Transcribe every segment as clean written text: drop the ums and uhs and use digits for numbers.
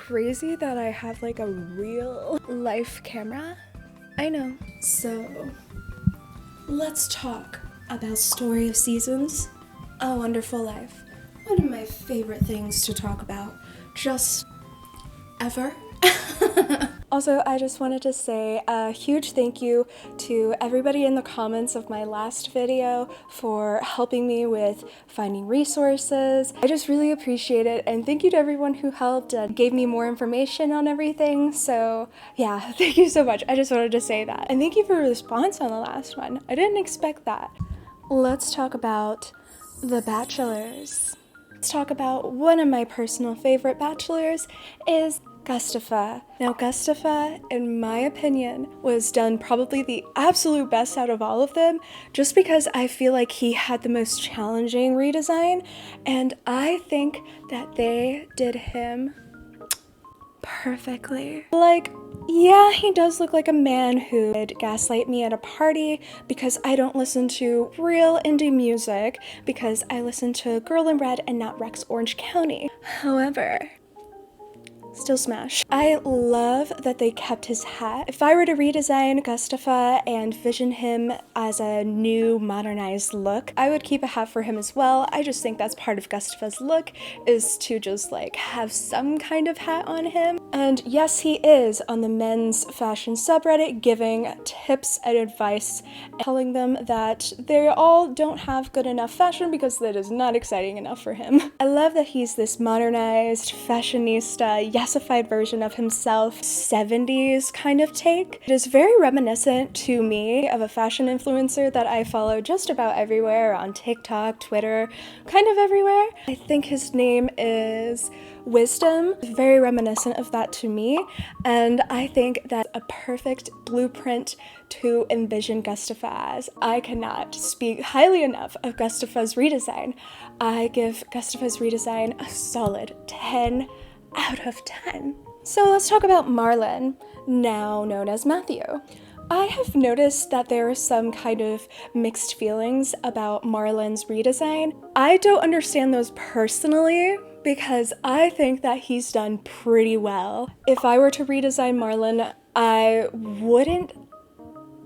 crazy that I have like a real life camera? I know. So, let's talk about Story of Seasons, A Wonderful Life. One of my favorite things to talk about, just ever. Also, I just wanted to say a huge thank you to everybody in the comments of my last video for helping me with finding resources. I just really appreciate it, and thank you to everyone who helped and gave me more information on everything. So yeah, thank you so much. I just wanted to say that. And thank you for your response on the last one. I didn't expect that. Let's talk about The Bachelors. Let's talk about one of my personal favorite bachelors is Gustafa. Now Gustafa, in my opinion, was done probably the absolute best out of all of them, just because I feel like he had the most challenging redesign, and I think that they did him perfectly. Like, yeah, he does look like a man who would gaslight me at a party because I don't listen to real indie music, because I listen to Girl in Red and not Rex Orange County. However, still smash. I love that they kept his hat. If I were to redesign Gustafa and vision him as a new modernized look, I would keep a hat for him as well. I just think that's part of Gustafa's look, is to just like have some kind of hat on him. And yes, he is on the men's fashion subreddit giving tips and advice, and telling them that they all don't have good enough fashion because that is not exciting enough for him. I love that he's this modernized, fashionista, yesified version of himself, 70s kind of take. It is very reminiscent to me of a fashion influencer that I follow just about everywhere, on TikTok, Twitter, kind of everywhere. I think his name is Wisdom, very reminiscent of that to me, and I think that's a perfect blueprint to envision Gustafa as. I cannot speak highly enough of Gustafa's redesign. I give Gustafa's redesign a solid 10 out of 10. So let's talk about Marlin, now known as Matthew. I have noticed that there are some kind of mixed feelings about Marlin's redesign. I don't understand those personally, because I think that he's done pretty well. If I were to redesign Marlin, I wouldn't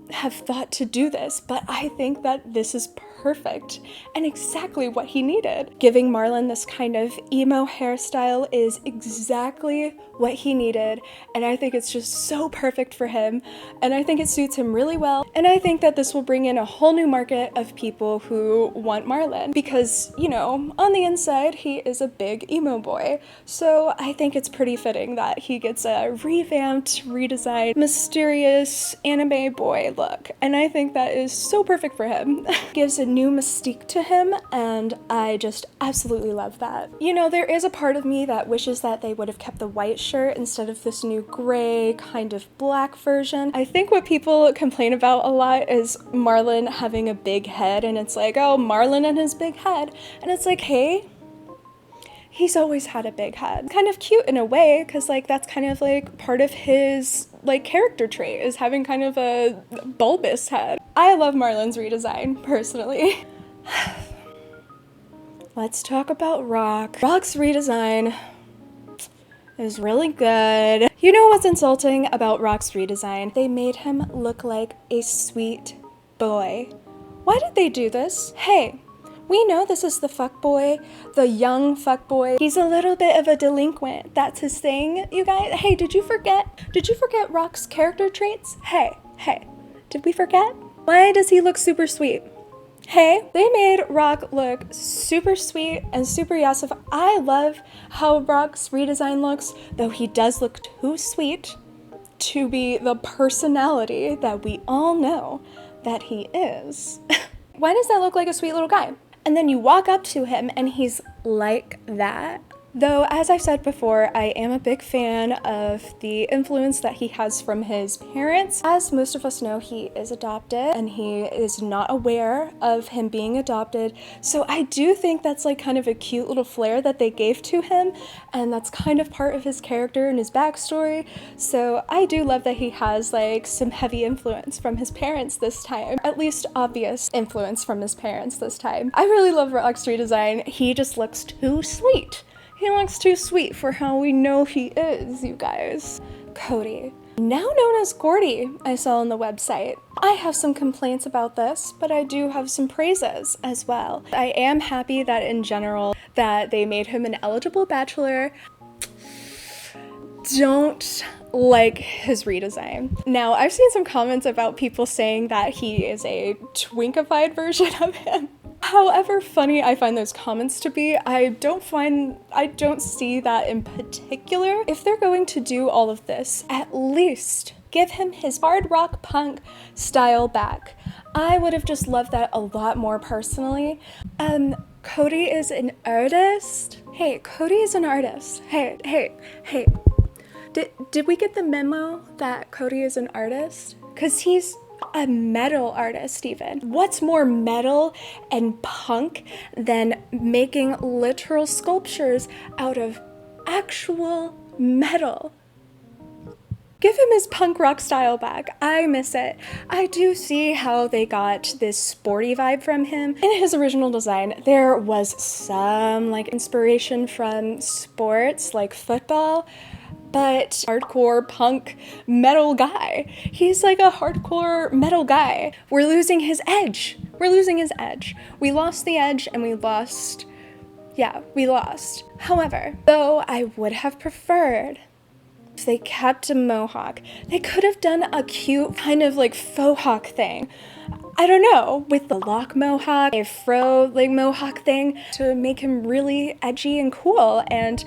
have thought to do this, but I think that this is perfect and exactly what he needed. Giving Marlin this kind of emo hairstyle is exactly what he needed, and I think it's just so perfect for him, and I think it suits him really well, and I think that this will bring in a whole new market of people who want Marlin, because, you know, on the inside he is a big emo boy, so I think it's pretty fitting that he gets a revamped, redesigned, mysterious anime boy look, and I think that is so perfect for him. Gives a new mystique to him, and I just absolutely love that. You know, there is a part of me that wishes that they would have kept the white shirt instead of this new gray kind of black version. I think what people complain about a lot is Marlin having a big head, and it's like, oh, Marlin and his big head, and it's like, hey, he's always had a big head. Kind of cute in a way, because like that's kind of like part of his like character trait, is having kind of a bulbous head. I love Marlin's redesign, personally. Let's talk about Rock. Rock's redesign is really good. You know what's insulting about Rock's redesign? They made him look like a sweet boy. Why did they do this? Hey, we know this is the fuckboy, the young fuckboy. He's a little bit of a delinquent. That's his thing, you guys. Hey, did you forget Rock's character traits? Hey, did we forget? Why does he look super sweet? Hey, they made Rock look super sweet and super yesified. I love how Rock's redesign looks, though he does look too sweet to be the personality that we all know that he is. Why does that look like a sweet little guy? And then you walk up to him and he's like that. Though, as I said before, I am a big fan of the influence that he has from his parents. As most of us know, he is adopted and he is not aware of him being adopted. So I do think that's like kind of a cute little flair that they gave to him, and that's kind of part of his character and his backstory. So I do love that he has like some heavy influence from his parents this time, at least obvious influence from his parents this time. I really love Rock's redesign. He just looks too sweet. He looks too sweet for how we know he is, you guys. Cody, now known as Gordy, I saw on the website. I have some complaints about this, but I do have some praises as well. I am happy that in general that they made him an eligible bachelor. Don't like his redesign. Now, I've seen some comments about people saying that he is a twinkified version of him. However funny I find those comments to be, I don't see that in particular. If they're going to do all of this, at least give him his hard rock punk style back. I would have just loved that a lot more personally. Cody is an artist. Hey, Cody is an artist. Hey. Did we get the memo that Cody is an artist? Because he's a metal artist even. What's more metal and punk than making literal sculptures out of actual metal? Give him his punk rock style back. I miss it. I do see how they got this sporty vibe from him. In his original design, there was some like inspiration from sports like football, but hardcore punk metal guy. He's like a hardcore metal guy. We're losing his edge. We lost the edge and we lost. However, though I would have preferred if they kept a mohawk, they could have done a cute kind of like faux hawk thing. I don't know, with the lock mohawk, a fro like mohawk thing to make him really edgy and cool and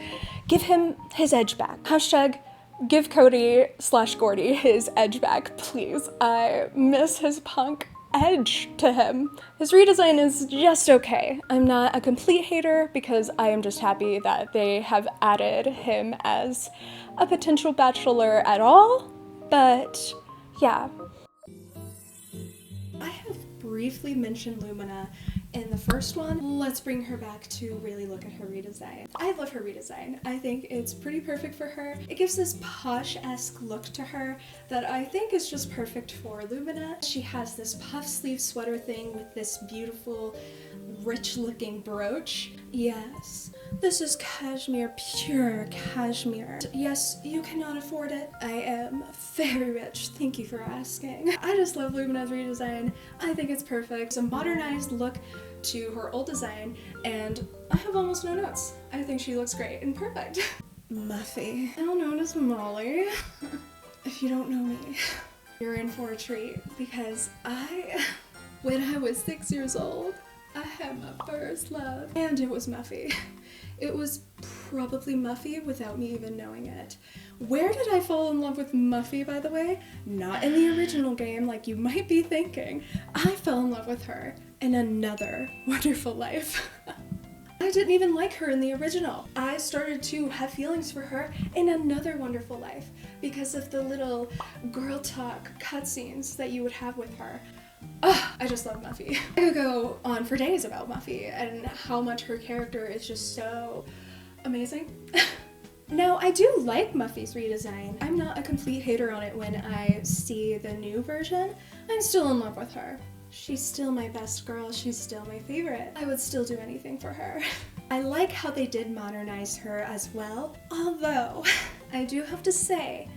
give him his edge back. Hashtag give Cody/Gordy his edge back, please. I miss his punk edge to him. His redesign is just okay. I'm not a complete hater because I am just happy that they have added him as a potential bachelor at all, but yeah. I have briefly mentioned Lumina in the first one. Let's bring her back to really look at her redesign. I love her redesign. I think it's pretty perfect for her. It gives this posh-esque look to her that I think is just perfect for Lumina. She has this puff sleeve sweater thing with this beautiful, rich-looking brooch. Yes, this is cashmere, pure cashmere. Yes, you cannot afford it. I am very rich. Thank you for asking. I just love Lumina's redesign. I think it's perfect. It's a modernized look to her old design, and I have almost no notes. I think she looks great and perfect. Muffy, now known as Molly. If you don't know me, you're in for a treat because when I was 6 years old, I had my first love, and it was Muffy. It was probably Muffy without me even knowing it. Where did I fall in love with Muffy, by the way? Not in the original game, like you might be thinking. I fell in love with her in Another Wonderful Life. I didn't even like her in the original. I started to have feelings for her in Another Wonderful Life because of the little girl talk cutscenes that you would have with her. Ugh, I just love Muffy. I could go on for days about Muffy and how much her character is just so amazing. Now, I do like Muffy's redesign. I'm not a complete hater on it when I see the new version. I'm still in love with her. She's still my best girl. She's still my favorite. I would still do anything for her. I like how they did modernize her as well, although I do have to say,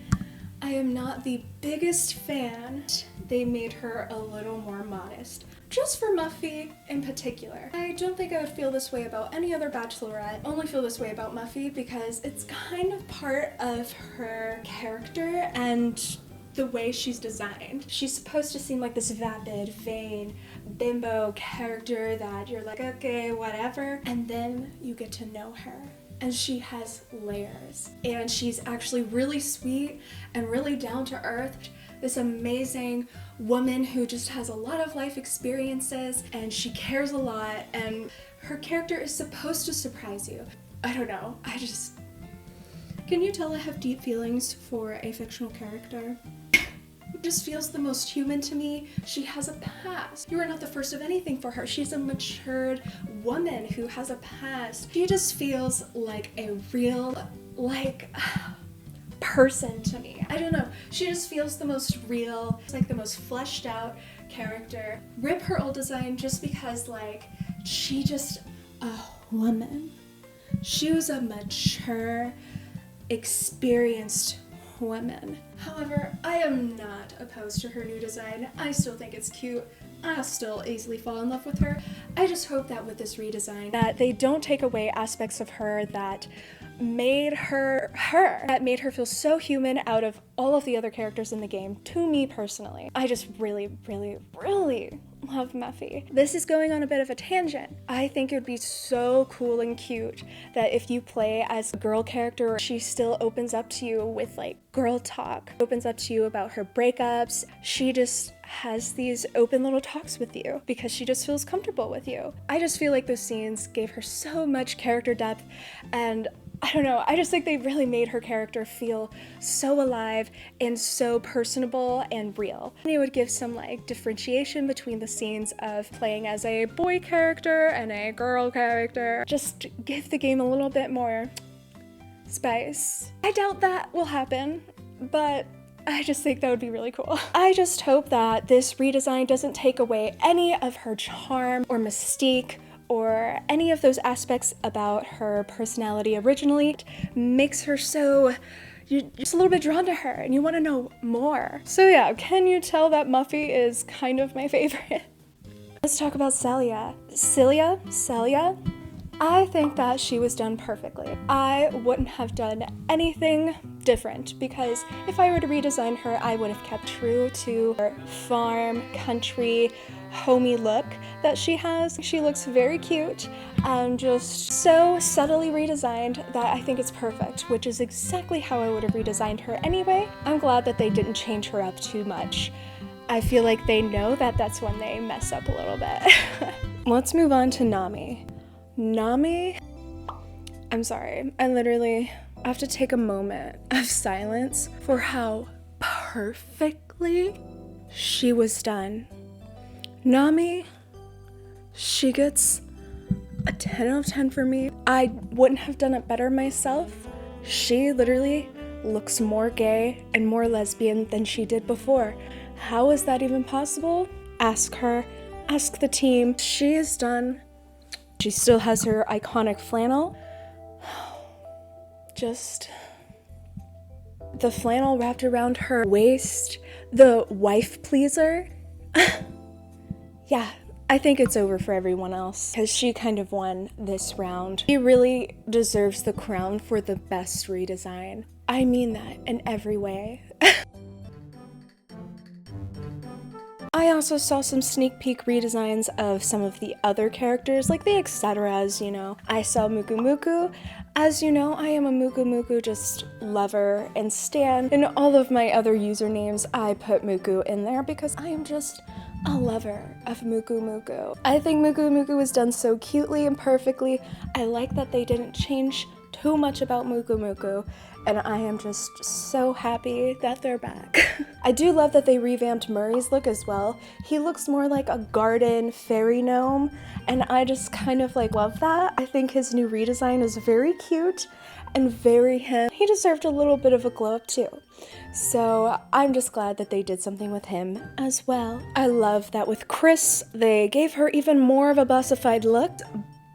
I am not the biggest fan. They made her a little more modest. Just for Muffy in particular. I don't think I would feel this way about any other bachelorette. I only feel this way about Muffy because it's kind of part of her character and the way she's designed. She's supposed to seem like this vapid, vain, bimbo character that you're like, okay, whatever. And then you get to know her. And she has layers. And she's actually really sweet and really down to earth. This amazing woman who just has a lot of life experiences and she cares a lot and her character is supposed to surprise you. I don't know, can you tell I have deep feelings for a fictional character? It just feels the most human to me. She has a past. You are not the first of anything for her. She's a matured woman who has a past. She just feels like a real, person to me. I don't know. She just feels the most real, like the most fleshed out character. Rip her old design just because, she just a woman. She was a mature, experienced woman. However, I am not opposed to her new design. I still think it's cute. I'll still easily fall in love with her. I just hope that with this redesign that they don't take away aspects of her that made her that made her feel so human out of all of the other characters in the game, to me personally. I just really love Muffy. This is going on a bit of a tangent. I think it would be so cool and cute that if you play as a girl character, she still opens up to you with like girl talk, opens up to you about her breakups. She just has these open little talks with you because she just feels comfortable with you. I just feel like those scenes gave her so much character depth, and I don't know, I just think they really made her character feel so alive and so personable and real. And it would give some like differentiation between the scenes of playing as a boy character and a girl character. Just give the game a little bit more spice. I doubt that will happen, but I just think that would be really cool. I just hope that this redesign doesn't take away any of her charm or mystique or any of those aspects about her personality originally. It makes her so, you're just a little bit drawn to her and you want to know more. So yeah, can you tell that Muffy is kind of my favorite? Let's talk about Celia. Celia? I think that she was done perfectly. I wouldn't have done anything different because if I were to redesign her, I would have kept true to her farm, country, homey look that she has. She looks very cute and just so subtly redesigned that I think it's perfect, which is exactly how I would have redesigned her anyway. I'm glad that they didn't change her up too much. I feel like they know that that's when they mess up a little bit. Let's move on to Nami. Nami, I'm sorry, I literally have to take a moment of silence for how perfectly she was done. Nami, she gets a 10 out of 10 for me. I wouldn't have done it better myself. She literally looks more gay and more lesbian than she did before. How is that even possible? Ask her, ask the team. She is done. She still has her iconic flannel. Just the flannel wrapped around her waist, the wife pleaser. Yeah, I think it's over for everyone else because she kind of won this round. She really deserves the crown for the best redesign. I mean that in every way. I also saw some sneak peek redesigns of some of the other characters, like the etceteras, you know. I saw Muku Muku. As you know, I am a Muku Muku just lover and stan. In all of my other usernames, I put Muku in there because I am just a lover of Muku Muku. I think Muku Muku was done so cutely and perfectly. I like that they didn't change too much about Muku Muku, and I am just so happy that they're back. I do love that they revamped Murray's look as well. He looks more like a garden fairy gnome, and I just kind of like love that. I think his new redesign is very cute and very him. He deserved a little bit of a glow up too. So I'm just glad that they did something with him as well. I love that with Chris, they gave her even more of a bossified look.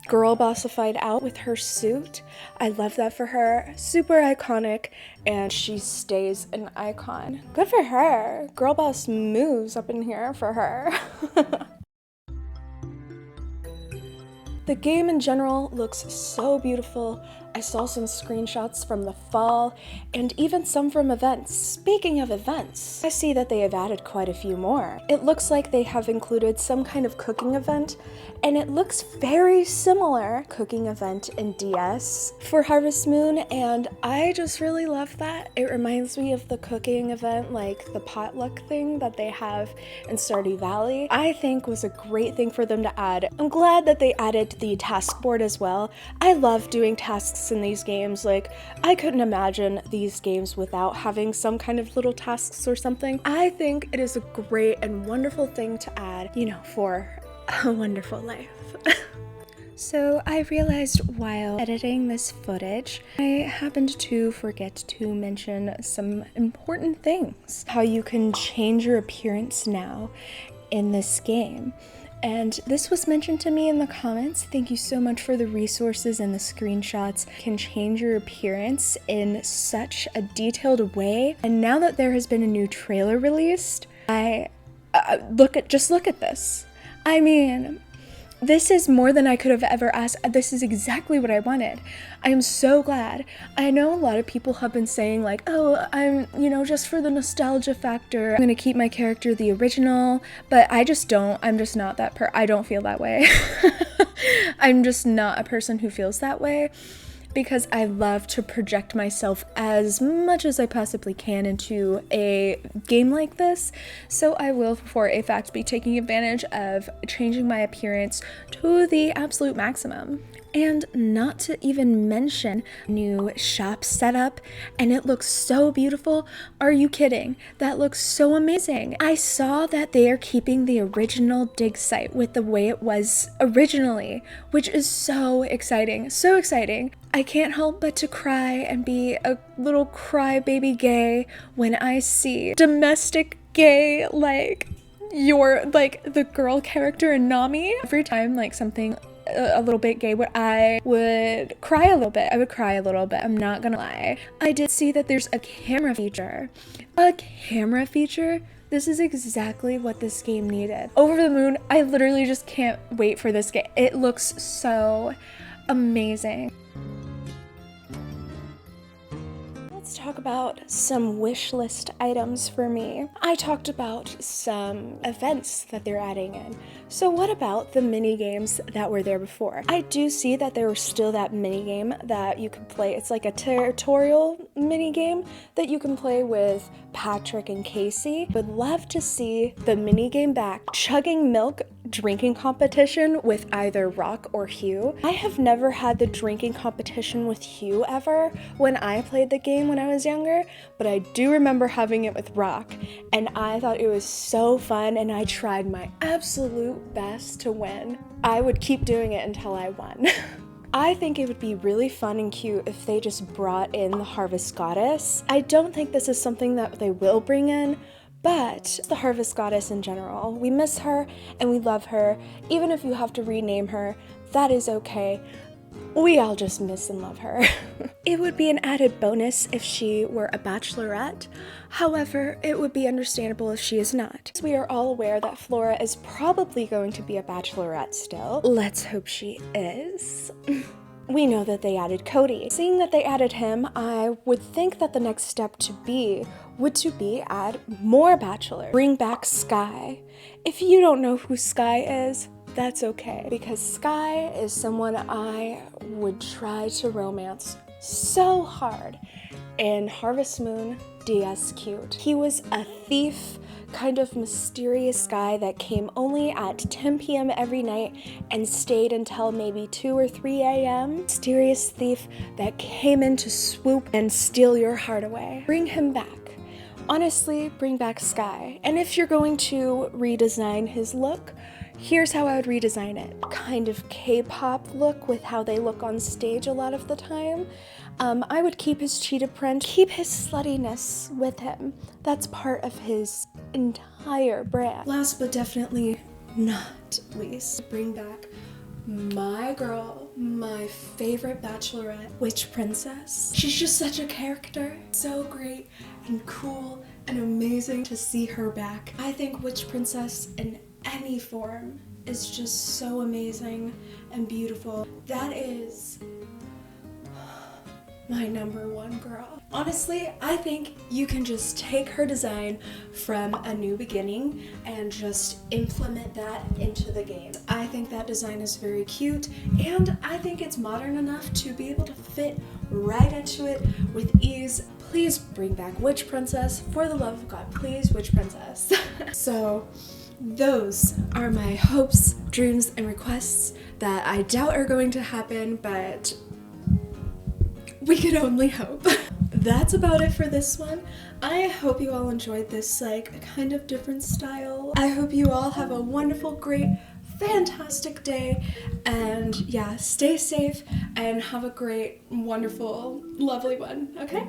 Girl bossified out with her suit. I love that for her. Super iconic, and she stays an icon. Good for her. Girl boss moves up in here for her. The game in general looks so beautiful. I saw some screenshots from the fall and even some from events. Speaking of events, I see that they have added quite a few more. It looks like they have included some kind of cooking event, and it looks very similar cooking event in DS for Harvest Moon, and I just really love that. It reminds me of the cooking event, like the potluck thing that they have in Stardew Valley. I think was a great thing for them to add. I'm glad that they added the task board as well. I love doing tasks in these games. Like, I couldn't imagine these games without having some kind of little tasks or something. I think it is a great and wonderful thing to add, you know, for a wonderful life. So I realized while editing this footage, I happened to forget to mention some important things. How you can change your appearance now in this game. And this was mentioned to me in the comments. Thank you so much for the resources and the screenshots. Can change your appearance in such a detailed way. And now that there has been a new trailer released, just look at this. I mean, this is more than I could have ever asked. This is exactly what I wanted. I am so glad. I know a lot of people have been saying like, oh, I'm, just for the nostalgia factor, I'm gonna keep my character the original, but I just don't. I'm just not that I don't feel that way. I'm just not a person who feels that way, because I love to project myself as much as I possibly can into a game like this. So I will, for a fact, be taking advantage of changing my appearance to the absolute maximum. And not to even mention new shop setup, and it looks so beautiful. Are you kidding? That looks so amazing. I saw that they are keeping the original dig site with the way it was originally, which is so exciting, so exciting. I can't help but to cry and be a little crybaby gay when I see domestic gay like the girl character in Nami. Every time like something a little bit gay, I would cry a little bit. I'm not gonna lie. I did see that there's a camera feature. This is exactly what this game needed. Over the moon. I literally just can't wait for this game. It looks so amazing. Let's talk about some wish list items for me. I talked about some events that they're adding in. So what about the mini games that were there before? I do see that there was still that mini game that you could play. It's like a territorial mini game that you can play with Patrick and Casey. Would love to see the mini game back. Chugging milk drinking competition with either Rock or Hugh. I have never had the drinking competition with Hugh ever when I played the game when I was younger, but I do remember having it with Rock, and I thought it was so fun, and I tried my absolute best to win. I would keep doing it until I won. I think it would be really fun and cute if they just brought in the Harvest Goddess. I don't think this is something that they will bring in, but the Harvest Goddess in general. We miss her and we love her. Even if you have to rename her, that is okay. We all just miss and love her. It would be an added bonus if she were a bachelorette. However, it would be understandable if she is not. We are all aware that Flora is probably going to be a bachelorette still. Let's hope she is. We know that they added Cody. Seeing that they added him, I would think that the next step would be add more bachelors. Bring back Skye. If you don't know who Skye is, that's okay, because Skye is someone I would try to romance so hard in Harvest Moon DSQ'd. He was a thief, kind of mysterious guy that came only at 10 p.m. every night and stayed until maybe 2 or 3 a.m. Mysterious thief that came in to swoop and steal your heart away. Bring him back. Honestly, bring back Skye. And if you're going to redesign his look, here's how I would redesign it. Kind of K-pop look with how they look on stage a lot of the time. I would keep his cheetah print, keep his sluttiness with him. That's part of his entire brand. Last but definitely not least, bring back my girl, my favorite bachelorette, Witch Princess. She's just such a character. So great and cool and amazing to see her back. I think Witch Princess in any form is just so amazing and beautiful. That is my #1 girl. Honestly, I think you can just take her design from A New Beginning and just implement that into the game. I think that design is very cute, and I think it's modern enough to be able to fit right into it with ease. Please bring back Witch Princess. For the love of God, please, Witch Princess. So those are my hopes, dreams, and requests that I doubt are going to happen, but we can only hope. That's about it for this one. I hope you all enjoyed this kind of different style. I hope you all have a wonderful, great, fantastic day, and yeah, stay safe and have a great, wonderful, lovely one, okay?